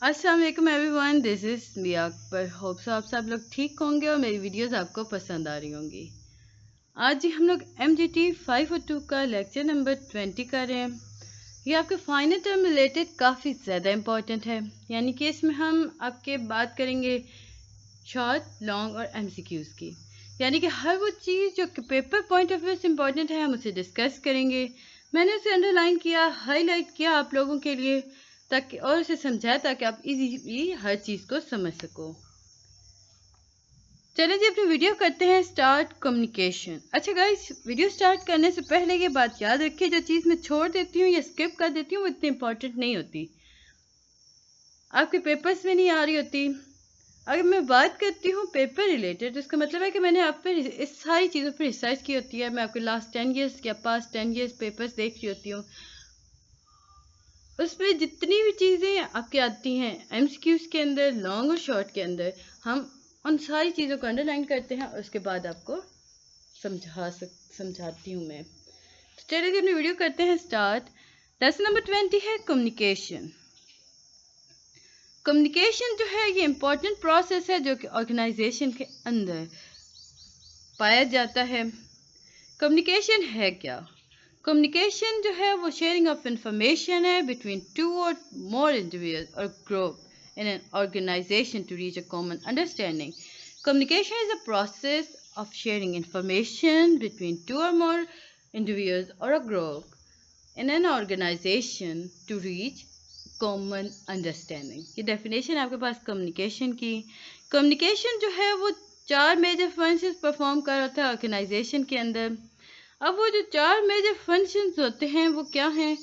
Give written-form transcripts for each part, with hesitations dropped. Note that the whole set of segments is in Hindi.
अस्सलाम वालेकुम everyone, this is Mia Akbar. Hope so आप सब लोग ठीक होंगे और मेरी वीडियोस आपको पसंद आ रही होंगी। आज जी हम लोग MGT 502 का लेक्चर नंबर 20 कर रहे हैं। ये आपके फाइनल टर्म रिलेटेड काफ़ी ज़्यादा इम्पॉर्टेंट है, यानी कि इसमें हम आपके बात करेंगे शॉर्ट, लॉन्ग और MCQs की, यानी कि हर वो चीज़ जो कि पेपर पॉइंट ऑफ व्यू से इम्पॉर्टेंट है हम उसे डिस्कस करेंगे। मैंने उसे अंडरलाइन किया, हाईलाइट किया आप लोगों के लिए, ताकि और उसे समझाया ताकि आप इजीली हर चीज़ को समझ सको। चलिए जी अपनी वीडियो करते हैं स्टार्ट। कम्युनिकेशन। अच्छा गाइस, वीडियो स्टार्ट करने से पहले ये बात याद रखिए, जो चीज़ मैं छोड़ देती हूँ या स्किप कर देती हूँ वो इतनी इंपॉर्टेंट नहीं होती, आपके पेपर्स में नहीं आ रही होती। अगर मैं बात करती हूँ पेपर रिलेटेड तो इसका मतलब है कि मैंने आप पे इस सारी चीज़ों पर रिसर्च की होती है। मैं आपके लास्ट 10 ईयर्स या पास्ट 10 ईयर्स पेपर्स देख रही होती हूँ, उसमें जितनी भी चीज़ें आपकी आती हैं MCQs के अंदर, लॉन्ग और शॉर्ट के अंदर, हम उन सारी चीज़ों को अंडरलाइन करते हैं और उसके बाद आपको समझाती हूँ मैं। तो चलिए अपनी वीडियो करते हैं स्टार्ट। लेसन नंबर 20 है कम्युनिकेशन। कम्युनिकेशन जो है ये इम्पोर्टेंट प्रोसेस है जो कि ऑर्गेनाइजेशन के अंदर पाया जाता है। कम्युनिकेशन है क्या? कम्युनिकेशन जो है वो शेयरिंग ऑफ इंफॉर्मेशन है बिटवीन टू और मोर इंडिविजुअल्स और group in an organisation to reach a common understanding. Communication is a process of sharing information between two or more individuals or a group in an organization to reach common understanding। ये डेफिनेशन आपके पास कम्युनिकेशन की। कम्युनिकेशन जो है वो 4 मेजर फंक्शंस परफॉर्म कर रहा था ऑर्गेनाइजेशन के अंदर। अब वो जो 4 मेजर फंक्शंस होते हैं वो क्या हैं?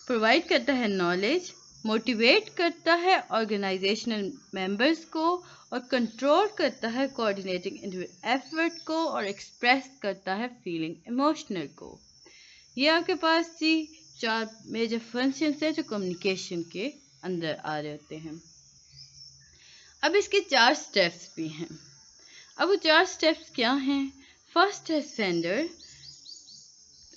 प्रोवाइड करता है नॉलेज, मोटिवेट करता है ऑर्गेनाइजेशनल मेंबर्स को, और कंट्रोल करता है कोऑर्डिनेटिंग एफर्ट को, और एक्सप्रेस करता है फीलिंग इमोशनल को। ये आपके पास जी 4 मेजर फंक्शंस है जो कम्युनिकेशन के अंदर आ रहे होते हैं। अब इसके 4 स्टेप्स भी हैं। अब वो 4 स्टेप्स क्या हैं? फर्स्ट है सेंडर।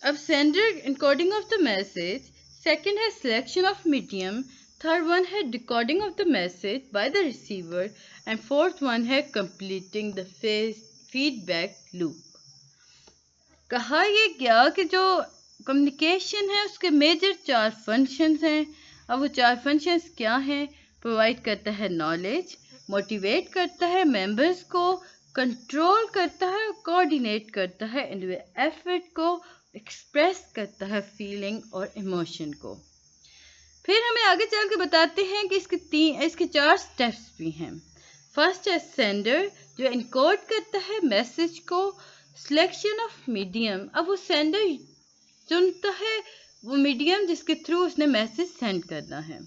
अब sender encoding of the message. Second है selection of medium. Third one है decoding of the message by the receiver. And fourth one है कंप्लीटिंग द फीडबैक लूप। कहा ये गया कि जो कम्युनिकेशन है उसके मेजर 4 फंक्शंस हैं। अब वो 4 फंक्शंस क्या हैं? प्रोवाइड करता है नॉलेज, मोटिवेट करता है मेंबर्स को, कंट्रोल करता है और कोऑर्डिनेट करता है इंडिविजुअल एफर्ट को, एक्सप्रेस करता है फीलिंग और इमोशन को। फिर हमें आगे चल के बताते हैं कि इसके 4 स्टेप्स भी हैं। फर्स्ट है सेंडर, जो इनकोड करता है मैसेज को। सिलेक्शन ऑफ मीडियम, अब वो सेंडर चुनता है वो मीडियम जिसके थ्रू उसने मैसेज सेंड करना है।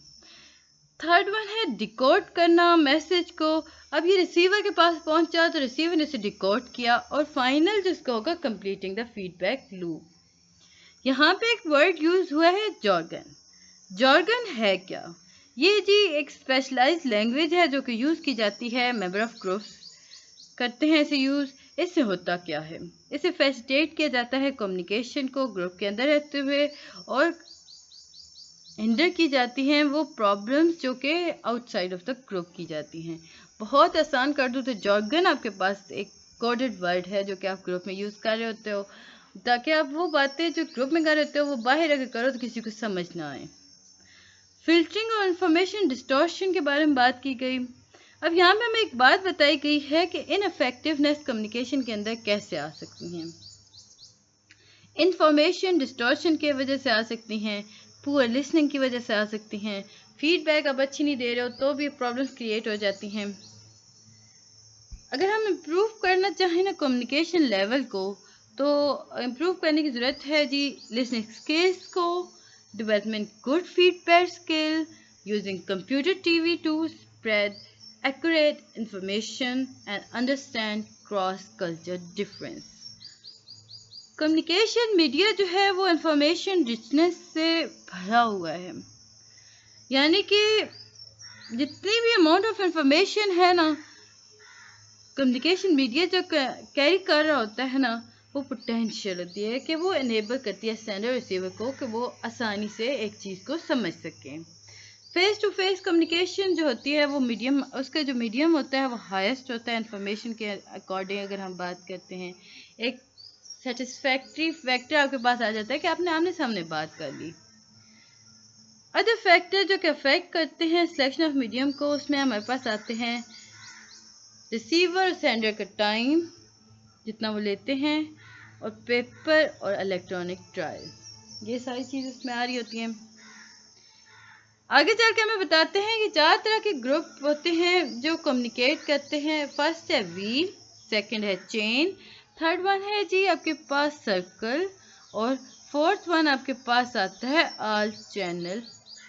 थर्ड वन है डिकोड करना मैसेज को। अब ये रिसीवर के पास पहुंचा तो रिसीवर ने इसे डिकोड किया, और फाइनल जिसका होगा कंप्लीटिंग द फीडबैक लूप। यहाँ पे एक वर्ड यूज हुआ है जॉर्गन। जॉर्गन है क्या? ये जी एक स्पेशलाइज्ड लैंग्वेज है जो कि यूज़ की जाती है, मेंबर ऑफ ग्रुप्स करते हैं इसे यूज़। इससे होता क्या है? इसे फैसिलिटेट किया जाता है कम्युनिकेशन को ग्रुप के अंदर रहते हुए, और हिंडर की जाती हैं वो प्रॉब्लम्स जो कि आउटसाइड ऑफ द ग्रुप की जाती हैं। बहुत आसान कर दूँ तो जॉर्गन आपके पास एक कोडेड वर्ड है जो कि आप ग्रुप में यूज़ कर रहे होते हो, ताकि आप वो बातें जो ग्रुप में कर रहे होते हो वो बाहर अगर करो तो किसी को समझ ना आए। फिल्टरिंग और इंफॉर्मेशन डिस्टॉर्शन के बारे में बात की गई। अब यहाँ पे हमें एक बात बताई गई है कि इनफेक्टिवनेस कम्युनिकेशन के अंदर कैसे आ सकती हैं। इंफॉर्मेशन डिस्टॉर्शन की वजह से आ सकती हैं, पुअर लिसनिंग की वजह से आ सकती हैं, फीडबैक आप अच्छी नहीं दे रहे हो तो भी प्रॉब्लम्स क्रिएट हो जाती हैं। अगर हम इम्प्रूव करना चाहें ना कम्युनिकेशन लेवल को, तो इम्प्रूव करने की ज़रूरत है जी लिसनिंग स्किल्स को, development good feedback skill, using computer TV to spread accurate information and understand cross culture difference. Communication media जो है वो इंफॉर्मेशन रिचनेस से भरा हुआ है, यानी कि जितनी भी अमाउंट ऑफ इंफॉर्मेशन है ना, कम्युनिकेशन मीडिया जो कैरी कर रहा होता है ना, वो पोटेंशियल होती है कि वो इनेबल करती है सेंडर रिसीवर को कि वो आसानी से एक चीज़ को समझ सकें। फेस टू फेस कम्युनिकेशन जो होती है वो मीडियम, उसका जो मीडियम होता है वो हाईएस्ट होता है इन्फॉर्मेशन के अकॉर्डिंग। अगर हम बात करते हैं, एक सेटिस्फैक्ट्री फैक्टर आपके पास आ जाता है कि आपने आमने सामने बात कर ली। अदर फैक्टर जो कि अफेक्ट करते हैं सिलेक्शन ऑफ मीडियम को, उसमें हमारे पास आते हैं रिसीवर और सेंडर का टाइम जितना वो लेते हैं, और पेपर और इलेक्ट्रॉनिक ट्रायल, ये सारी चीज़ उसमें आ रही होती हैं। आगे चल के हमें बताते हैं कि 4 तरह के ग्रुप होते हैं जो कम्युनिकेट करते हैं। फर्स्ट है व्हील, सेकंड है चेन, थर्ड वन है जी आपके पास सर्कल, और फोर्थ वन आपके पास आता है ऑल चैनल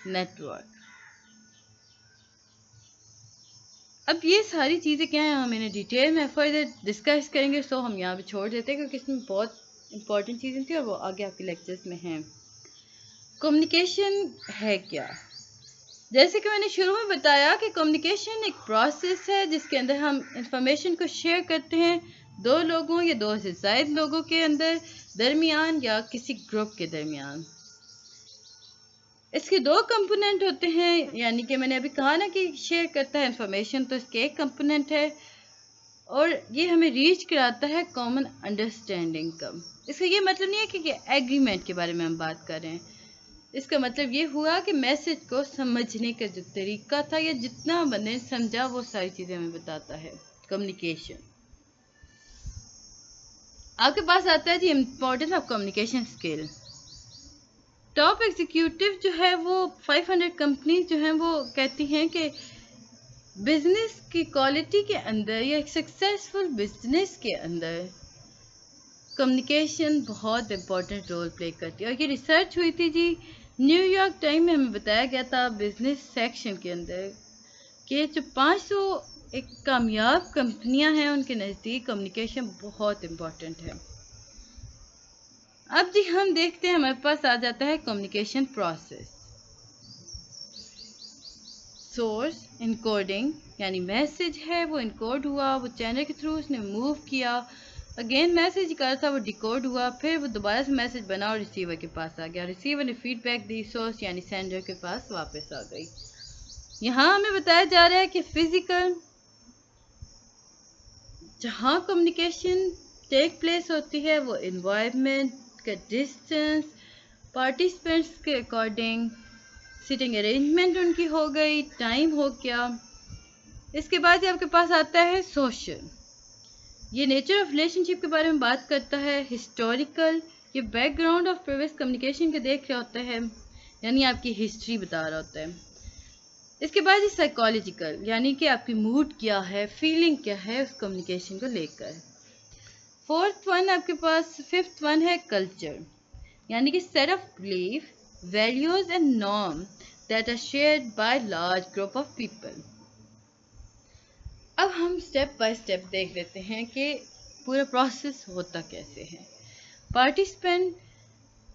नेटवर्क। अब ये सारी चीज़ें क्या हैं, हम इन्हें डिटेल में फर्दर डिस्कस करेंगे, सो हम यहाँ पे छोड़ देते हैं क्योंकि इसमें बहुत इंपॉर्टेंट चीज़ें थी और वो आगे आपके लेक्चर्स में हैं। कम्युनिकेशन है क्या? जैसे कि मैंने शुरू में बताया कि कम्युनिकेशन एक प्रोसेस है जिसके अंदर हम इंफॉर्मेशन को शेयर करते हैं दो लोगों या दो से ज़ायद लोगों के अंदर दरमियान या किसी ग्रुप के दरमियान। इसके दो कंपोनेंट होते हैं, यानी कि मैंने अभी कहा ना कि शेयर करता है इंफॉर्मेशन, तो इसके एक कंपोनेंट है और ये हमें रीच कराता है कॉमन अंडरस्टैंडिंग का। इसका ये मतलब नहीं है कि एग्रीमेंट के बारे में हम बात कर रहे हैं। इसका मतलब ये हुआ कि मैसेज को समझने का जो तरीका था या जितना बंदे ने समझा वो सारी चीज़ें हमें बताता है कम्युनिकेशन। आपके पास आता है जी importance of communication skill. Top executive जो है वो 500 कंपनी जो हैं वो कहती हैं कि बिजनेस की क्वालिटी के अंदर या एक सक्सेसफुल बिजनेस के अंदर कम्युनिकेशन बहुत इंपॉर्टेंट रोल प्ले करती है। और ये रिसर्च हुई थी जी, न्यूयॉर्क टाइम में हमें बताया गया था बिजनेस सेक्शन के अंदर कि जो 500 एक कामयाब कंपनियां हैं उनके नज़दीक कम्युनिकेशन बहुत इम्पॉर्टेंट है। अब जी हम देखते हैं, हमारे पास आ जाता है कम्युनिकेशन प्रोसेस। सोर्स इनकोडिंग, यानी मैसेज है वो इनकोड हुआ, वो चैनल के थ्रू उसने मूव किया, अगेन मैसेज कर था वो डिकोड हुआ, फिर वो दोबारा से मैसेज बना और रिसीवर के पास आ गया, रिसीवर ने फीडबैक दी, सोर्स यानी सेंडर के पास वापस आ गई। यहाँ हमें बताया जा रहा है कि फिजिकल जहाँ कम्युनिकेशन टेक प्लेस होती है वो इन्वायरमेंट का डिस्टेंस, पार्टिसिपेंट्स के अकॉर्डिंग सीटिंग अरेंजमेंट उनकी हो गई, टाइम हो गया। इसके बाद ये आपके पास आता है सोशल, ये नेचर ऑफ रिलेशनशिप के बारे में बात करता है। हिस्टोरिकल, ये बैकग्राउंड ऑफ प्रीवियस कम्युनिकेशन के देख रहा होता है, यानी आपकी हिस्ट्री बता रहा होता है। इसके बाद ये साइकोलॉजिकल, यानी कि आपकी मूड क्या है, फीलिंग क्या है उस कम्युनिकेशन को लेकर। फोर्थ वन आपके पास, फिफ्थ वन है कल्चर, यानी कि set of belief, values and norm that are shared by large group of people. अब हम स्टेप बाय स्टेप देख लेते हैं कि पूरा प्रोसेस होता कैसे है। पार्टिसिपेंट,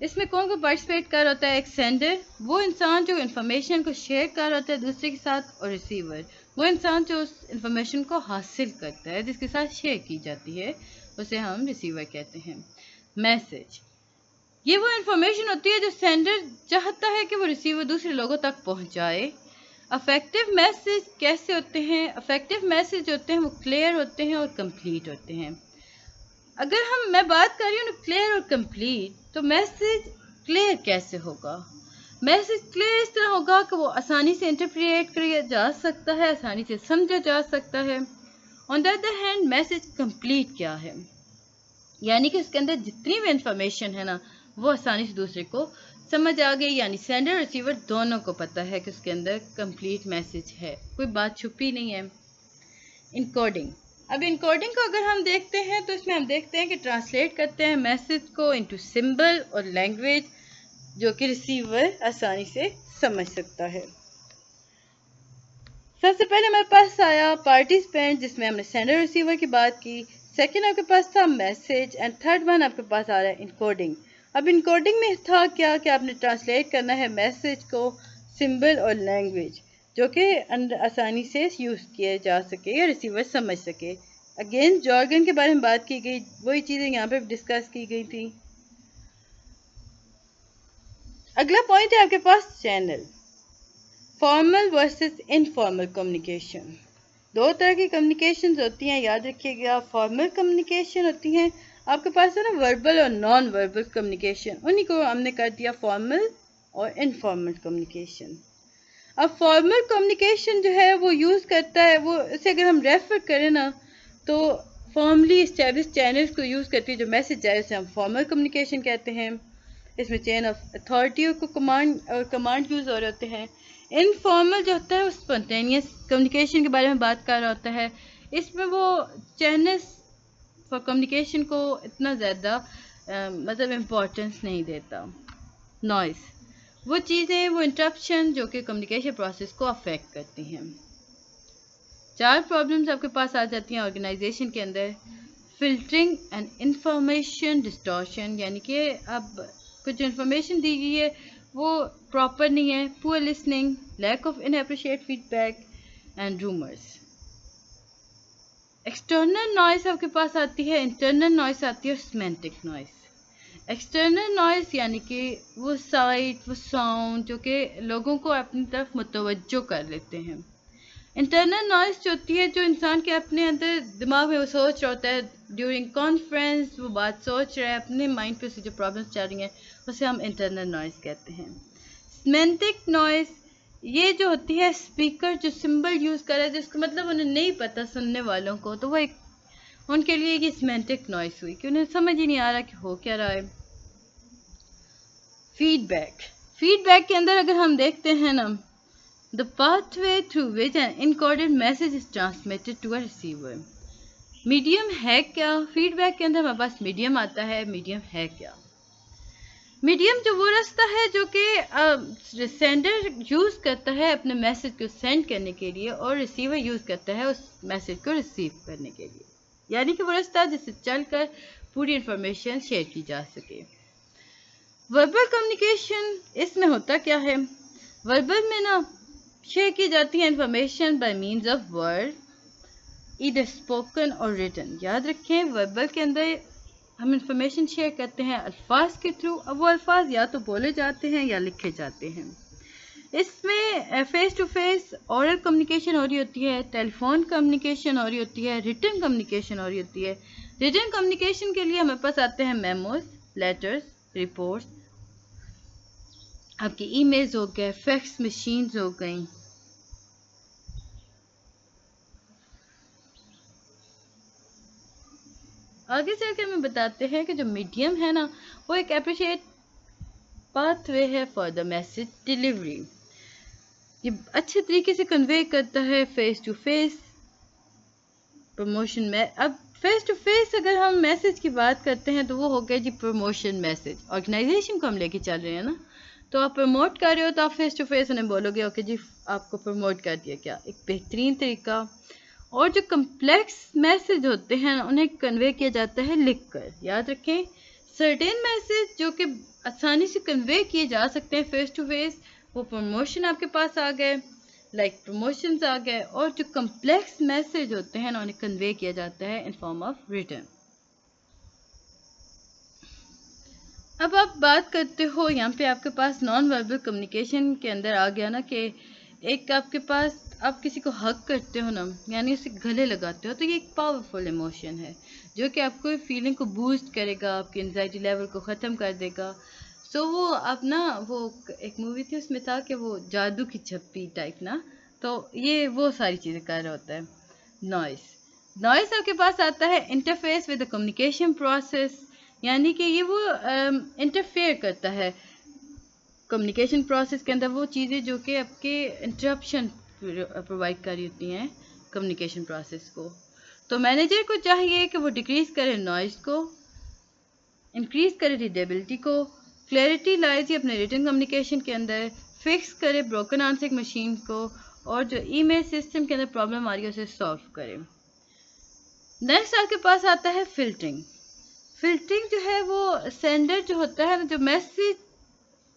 इसमें कौन कौन पार्टिसिपेट कर रहा होता है? एक सेंडर, वो इंसान जो इन्फॉर्मेशन को शेयर कर रहा होता है दूसरे के साथ, और रिसीवर, वो इंसान जो उस इन्फॉर्मेशन को हासिल करता है जिसके साथ शेयर की जाती है, उसे हम रिसीवर कहते हैं। मैसेज, ये वो इन्फॉर्मेशन होती है जो सेंडर चाहता है कि वो रिसीवर दूसरे लोगों तक पहुंचाए। अफेक्टिव मैसेज कैसे होते हैं? अफेक्टिव मैसेज होते हैं वो क्लियर होते हैं और कंप्लीट होते हैं। अगर मैं बात कर रही हूँ क्लियर और कंप्लीट, तो मैसेज क्लियर कैसे होगा? मैसेज क्लियर इस तरह होगा कि वो आसानी से इंटरप्रेट किया जा सकता है, आसानी से समझा जा सकता है। On the other hand message complete क्या है? यानी कि उसके अंदर जितनी भी इंफॉर्मेशन है ना वो आसानी से दूसरे को समझ आ गई, यानी सेंडर और रिसीवर दोनों को पता है कि उसके अंदर कंप्लीट मैसेज है, कोई बात छुपी नहीं है। इनकोडिंग, अब इनकोडिंग को अगर हम देखते हैं तो इसमें हम देखते हैं कि ट्रांसलेट करते हैं मैसेज को इनटू सिंबल और लैंग्वेज जो कि रिसीवर आसानी से समझ सकता है। सबसे पहले हमारे पास आया पार्टिसिपेंट, जिसमें हमने सेंडर रिसीवर की बात की। सेकंड आपके पास था मैसेज, एंड थर्ड वन आपके पास आ रहा है इनकोडिंग। अब इनकोडिंग में था क्या कि आपने ट्रांसलेट करना है मैसेज को सिंबल और लैंग्वेज जो कि आसानी से यूज़ किए जा सके या रिसीवर समझ सके। अगेन जॉर्गन के बारे में बात की गई, वही चीज़ें यहाँ पे डिस्कस की गई थी। अगला पॉइंट है आपके पास channel. Formal versus informal communication. दो तरह की कम्युनिकेशन होती हैं, याद रखिएगा। फॉर्मल कम्युनिकेशन होती हैं आपके पास है ना, वर्बल और नॉन वर्बल कम्युनिकेशन, उन्हीं को हमने कर दिया फॉर्मल और इनफॉर्मल कम्युनिकेशन। अब फॉर्मल कम्युनिकेशन जो है वो यूज़ करता है, वो इसे अगर हम रेफर करें ना तो फॉर्मली इस्टेब्लिश चैनल्स को यूज़ करती है। जो मैसेज आए उसे हम फॉर्मल कम्युनिकेशन कहते हैं। इसमें चेन ऑफ अथॉरिटी को कमांड यूज़ हो रहे होते हैं। इनफॉर्मल जो होता है वो स्पॉन्टेनियस कम्युनिकेशन के बारे में बात कर रहा होता है। इसमें वो चैनल्स फॉर कम्युनिकेशन को इतना ज़्यादा मतलब इम्पोर्टेंस नहीं देता। नॉइस वो चीज़ें, वो इंटरप्शन जो कि कम्युनिकेशन प्रोसेस को अफेक्ट करती हैं। 4 प्रॉब्लम्स आपके पास आ जाती हैं ऑर्गेनाइजेशन के अंदर। फिल्टरिंग एंड इंफॉर्मेशन डिस्टॉर्शन, यानी कि अब कुछ इन्फॉर्मेशन दी गई है वो प्रॉपर नहीं है। Poor listening, lack of inappropriate feedback and rumours. External noise आपके पास आती है, इंटरनल नॉइस आती है, सेमेंटिक नॉइस। एक्सटर्नल नॉइस यानी कि वो साइट, वो साउंड जो कि लोगों को अपनी तरफ मुतवज्जो कर लेते हैं। इंटरनल नॉइस जो होती है, जो इंसान के अपने अंदर दिमाग में वो सोच रहा होता है ड्यूरिंग कॉन्फ्रेंस, वो बात सोच रहा है अपने माइंड पे से जो प्रॉब्लम्स चल रही हैं, उसे हम इंटरनल नॉइस कहते हैं। सेमेंटिक नॉइस ये जो होती है, स्पीकर जो सिंबल यूज़ कर रहा है जिसको मतलब उन्हें नहीं पता सुनने वालों को, तो वो एक उनके लिए ये सेमेंटिक नॉइस हुई कि उन्हें समझ ही नहीं आ रहा कि हो क्या रहा है। फीडबैक के अंदर अगर हम देखते हैं ना, the pathway through which an encoded message is transmitted to a receiver। Medium है क्या? फीडबैक के अंदर हमारे पास मीडियम आता है। मीडियम है क्या? मीडियम जो वो रास्ता है जो कि सेंडर यूज़ करता है अपने मैसेज को सेंड करने के लिए और रिसीवर यूज़ करता है उस मैसेज को रिसीव करने के लिए, यानी कि वो रास्ता जिससे चलकर पूरी इंफॉर्मेशन शेयर की जा सके। वर्बल कम्युनिकेशन, इसमें होता क्या है, वर्बल में ना शेयर की जाती है information bye means of word, either spoken और रिटन। याद रखें, वर्बल के अंदर हम इंफॉर्मेशन शेयर करते हैं अल्फाज के थ्रू। अब वो अल्फाज या तो बोले जाते हैं या लिखे जाते हैं। इसमें face to face oral communication हो रही होती है, टेलीफोन कम्युनिकेशन हो रही होती है, रिटन कम्युनिकेशन हो रही होती है। रिटन कम्युनिकेशन के लिए हमारे पास आते हैं मेमोज, लेटर्स, रिपोर्ट्स, आपके ईमेल्स हो गए, फैक्स मशीन्स हो गई। आगे चल के हमें बताते हैं कि जो मीडियम है ना, वो एक एप्रिशिएट पाथवे है फॉर द मैसेज डिलीवरी। ये अच्छे तरीके से कन्वे करता है फेस टू फेस प्रमोशन में। अब फेस टू फेस अगर हम मैसेज की बात करते हैं तो वो हो गया जी प्रमोशन मैसेज। ऑर्गेनाइजेशन को हम लेके चल रहे हैं ना, तो आप प्रमोट कर रहे हो तो आप फेस टू फेस उन्हें बोलोगे ओके जी आपको प्रमोट कर दिया, क्या एक बेहतरीन तरीका। और जो कम्प्लेक्स मैसेज होते हैं उन्हें कन्वे किया जाता है लिखकर। याद रखें, सर्टेन मैसेज जो कि आसानी से कन्वे किए जा सकते हैं फेस टू फेस, वो प्रमोशन आपके पास आ गए, लाइक प्रमोशंस आ गए। और जो कम्प्लेक्स मैसेज होते हैं ना उन्हें कन्वे किया जाता है इन फॉर्म ऑफ रिटन। अब आप बात करते हो यहाँ पे आपके पास नॉन वर्बल कम्युनिकेशन के अंदर आ गया ना कि एक आपके पास आप किसी को हग करते हो ना, यानी उसे गले लगाते हो, तो ये एक पावरफुल इमोशन है जो कि आपको फीलिंग को बूस्ट करेगा, आपकी एंजाइटी लेवल को ख़त्म कर देगा। सो वो आप ना, वो एक मूवी थी उसमें था कि वो जादू की छप्पी टाइप ना, तो ये वो सारी चीज़ें कर रहा होता है। नॉइस आपके पास आता है interface with the communication process, यानी कि ये वो इंटरफेयर करता है कम्युनिकेशन प्रोसेस के अंदर, वो चीज़ें जो कि आपके इंटरप्शन प्रोवाइड कर रही होती हैं कम्युनिकेशन प्रोसेस को। तो मैनेजर को चाहिए कि वो डिक्रीज़ करे नॉइज़ को, इंक्रीज़ करे रीडेबिलिटी को, क्लैरिटी लाए जी अपने रिटन कम्युनिकेशन के अंदर, फिक्स करे ब्रोकन आंसरिंग मशीन को, और जो ईमेल सिस्टम के अंदर प्रॉब्लम आ रही है उसे सॉल्व करे। नेक्स्ट आपके पास आता है फिल्टरिंग। फिल्टरिंग जो है वो सेंडर जो होता है ना, जो मैसेज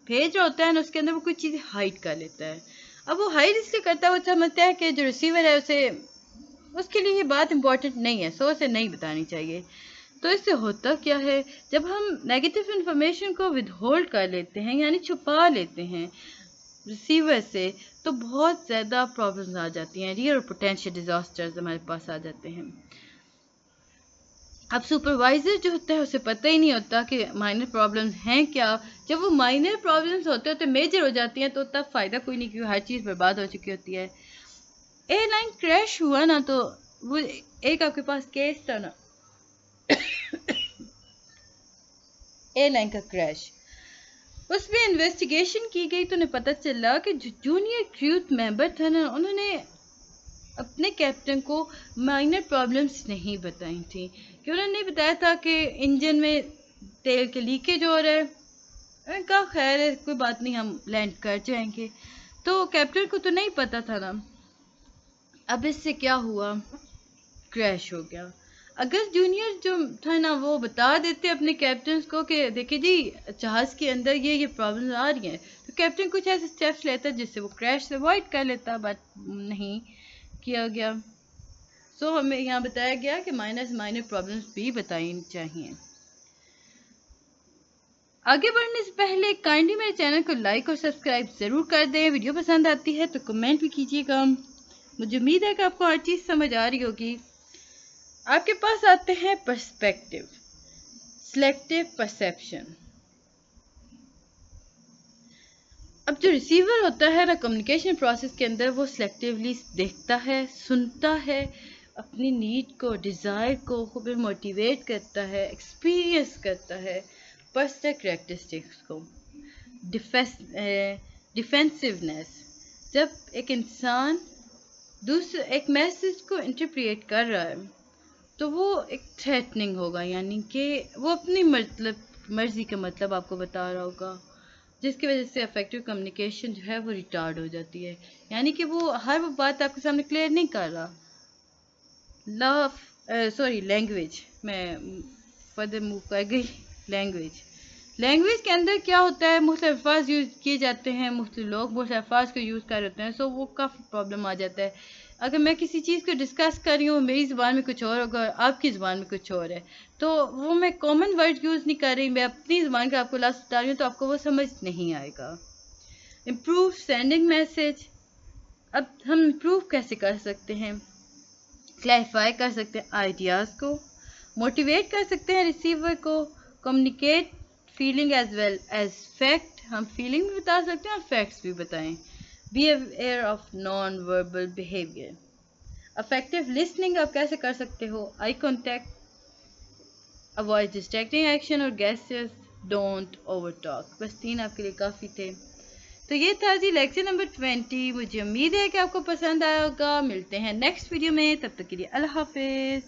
भेज रहा होता है ना, उसके अंदर वो कुछ चीज़ें हाइड कर लेता है। अब वो हाइड इसलिए करता है, वो समझता है कि जो रिसीवर है उसे उसके लिए ये बात इंपॉर्टेंट नहीं है, सो उसे नहीं बतानी चाहिए। तो इससे होता क्या है, जब हम नेगेटिव इन्फॉर्मेशन को विदहोल्ड कर लेते हैं यानी छुपा लेते हैं, रिसीवर से तो बहुत ज़्यादा प्रॉब्लम्स आ जाती हैं, रियल और पोटेंशियल डिजास्टर्स हमारे पास आ जाते हैं। अब सुपरवाइज़र जो होता है उसे पता ही नहीं होता कि माइनर प्रॉब्लम्स हैं क्या। जब वो माइनर प्रॉब्लम्स होते होते मेजर हो जाती हैं तो तब फ़ायदा कोई नहीं, क्योंकि हर चीज़ बर्बाद हो चुकी होती है। एयरलाइन क्रैश हुआ ना, तो वो एक आपके पास केस था ना, एयरलाइन का क्रैश, उसमें इन्वेस्टिगेशन की गई तो उन्हें पता चला कि जो जूनियर क्रू मेंबर था ना, उन्होंने अपने कैप्टन को माइनर प्रॉब्लम्स नहीं बताई थी, कि उन्होंने नहीं बताया था कि इंजन में तेल के लीकेज हो रहा है। मैंने कहा खैर है, कोई बात नहीं, हम लैंड कर जाएंगे। तो कैप्टन को तो नहीं पता था ना। अब इससे क्या हुआ, क्रैश हो गया। अगर जूनियर जो था ना वो बता देते अपने कैप्टन को कि देखिए जी जहाज़ के अंदर ये प्रॉब्लम आ रही हैं, तो कैप्टन कुछ ऐसे स्टेप्स लेता जिससे वो क्रैश से अवॉइड कर लेता, बट नहीं किया गया। सो हमें यहाँ बताया गया कि माइनर प्रॉब्लम्स भी बतानी चाहिए। आगे बढ़ने से पहले काइंडली मेरे चैनल को लाइक और सब्सक्राइब ज़रूर कर दें। वीडियो पसंद आती है तो कमेंट भी कीजिएगा। मुझे उम्मीद है कि आपको हर चीज़ समझ आ रही होगी। आपके पास आते हैं पर्सपेक्टिव, सिलेक्टिव परसेप्शन। अब जो रिसीवर होता है ना कम्युनिकेशन प्रोसेस के अंदर, वो सिलेक्टिवली देखता है, सुनता है, अपनी नीड को, डिज़ायर को फिर मोटिवेट करता है, एक्सपीरियंस करता है पर्सनल करेक्टरिस्टिक्स को। डिफेंसिवनेस, जब एक इंसान दूसरे एक मैसेज को इंटरप्रेट कर रहा है तो वो एक थ्रेटनिंग होगा, यानी कि वो अपनी मर्जी का मतलब आपको बता रहा होगा, जिसकी वजह से अफेक्टिव कम्युनिकेशन जो है वो रिटार्ड हो जाती है। यानी कि वो हर वो बात आपके सामने क्लियर नहीं कर रहा। लैंग्वेज, मैं फर्दर मूव कर गई। लैंग्वेज के अंदर क्या होता है, मुख्तलिफ अल्फाज यूज़ किए जाते हैं, मुख्तलिफ लोग मुख्तलिफ अल्फाज को यूज़ कर रहे हैं, सो वो काफ़ी प्रॉब्लम आ जाता है। अगर मैं किसी चीज़ को डिस्कस कर रही हूँ, मेरी ज़ुबान में कुछ और होगा और आपकी ज़ुबान में कुछ और है, तो वो मैं कॉमन वर्ड यूज़ नहीं कर रही, मैं अपनी ज़ुबान का आपको लफ्ज़ बता रही हूँ, तो आपको वो समझ नहीं आएगा। इम्प्रूव सेंडिंग मैसेज, अब हम इम्प्रूव कैसे कर सकते हैं, क्लैरिफाई कर सकते हैं आइडियाज़ को, मोटिवेट कर सकते हैं रिसीवर को, communicate feeling as well as fact, हम फीलिंग भी बता सकते हैं और फैक्ट्स भी बताएं। Be aware of non verbal behaviour. Affective listening आप कैसे कर सकते हो, eye contact, avoid distracting action और गेस्चर्स, डोंट ओवर टॉक। बस 3 आपके लिए काफ़ी थे। तो ये था जी लेक्चर नंबर 20। मुझे उम्मीद है कि आपको पसंद आया होगा। मिलते हैं नेक्स्ट वीडियो में, तब तक के लिए अल्लाह हाफिज़।